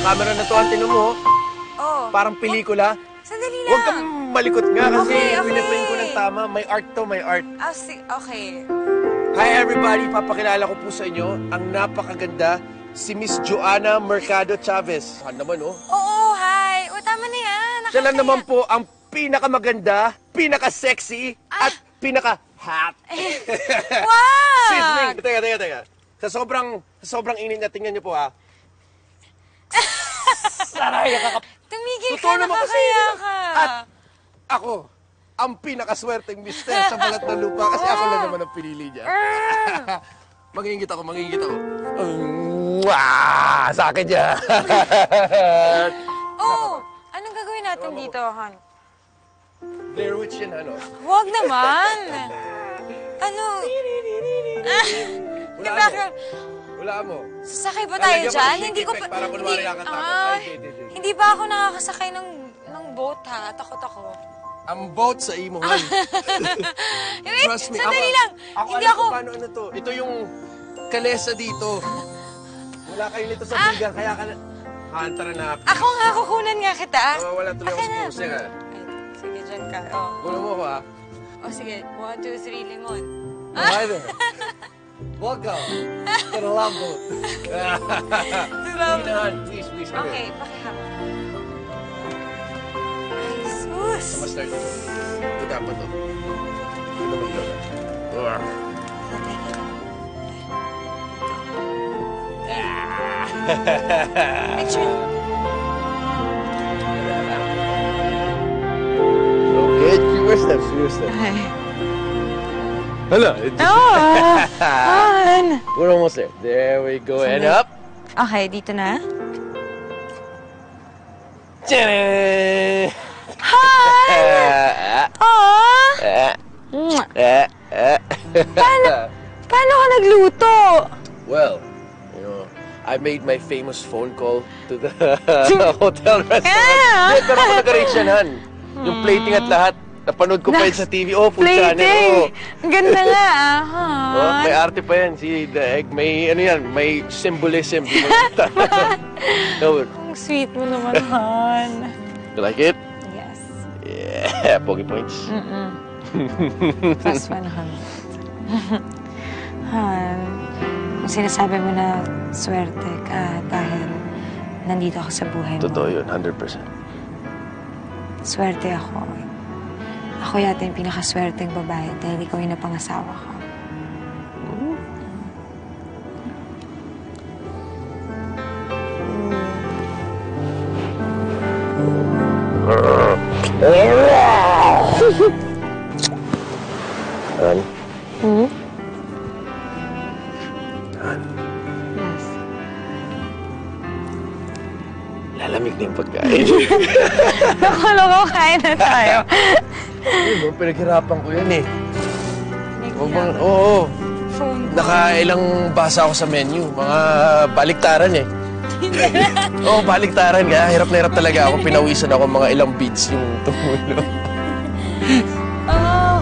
Camera na to, tinan mo. Oh. Parang pelikula. Sandali lang. Huwag kang malikot nga kasi Okay. pinaprint ko ng tama. May art to, may art. Okay. Hi everybody, papakilala ko po sa inyo ang napakaganda si Miss Joanna Mercado Chavez. Han naman, oh. Oo, hi. O, tama na yan. Siya lang naman po ang pinakamaganda, pinaka-sexy, at pinaka-hot. Wow! Sizzling. Teka. Sa sobrang init na, tingnan niyo po, ha. Saray, Tumigil Totoo ka, naman kasi. nakakaya ka. At ako, ang pinakaswerteng mister sa balat ng lupa kasi ako lang naman ang pinili niya. Mangingit ako. Sa akin niya. Oh, anong gagawin natin dito, Han? Blair Witch yan, ano? Huwag naman. Ano? Wala mo. Sasakay ba tayo dyan? Hindi ko pa... Para kunwari nakatakot. Hindi ba ako nakakasakay ng boat, ha? Takot ako. Ang boat sa imo, Han. Trust me. Sandali lang. Hindi ako... Paano ano to? Ito yung kalesa dito. Wala kayo nito sa bigan, kaya ka na... Han, tara na. Ako nga, kukunan nga kita. Wala tuloy ako sa puso, ha? Sige, dyan ka. Oh. Kunan mo ako, ha? Oh, sige. 1, 2, 3, limon. Hi there. Welcome to the love boat. Please, Okay, pakihawak. Ay, sus. Start ito. Ito dapat to. Ito ba ito? Picture. Okay, fewer steps. Ay. Hello. Han. We're almost there. There we go. And up. Okay, dito na. Tcharam! Han! Paano ka nagluto? Well, I made my famous phone call to the hotel restaurant. Pero ako nag-arrange yan, Han. Yung plating at lahat. Napanood ko pa yun sa TV. Food channel. Ang ganda nga, Han. May arte pa yan. See, the egg, may, may symbolism. Ang sweet mo naman, Han. You like it? Yes. Yeah, pogi points. Fast one, Han. Han, kung sinasabi mo na swerte ka dahil nandito ako sa buhay mo. Totoo yun, 100%. Swerte ako. Ako yata yung pinakaswerteng babae dahil ikaw yung napangasawa ko. Han? Han? Yes. Lalamig na yung pagkain. Nakala ko, kain na tayo. Pinaghirapan ko yan eh. Pinaghirapan? Oo. Phone call. Nakailang basa ako sa menu. Mga baliktaran eh. Oo, baliktaran ka. Hirap na hirap talaga ako. Pinawisan ako mga ilang beats yung tumulo. Oh.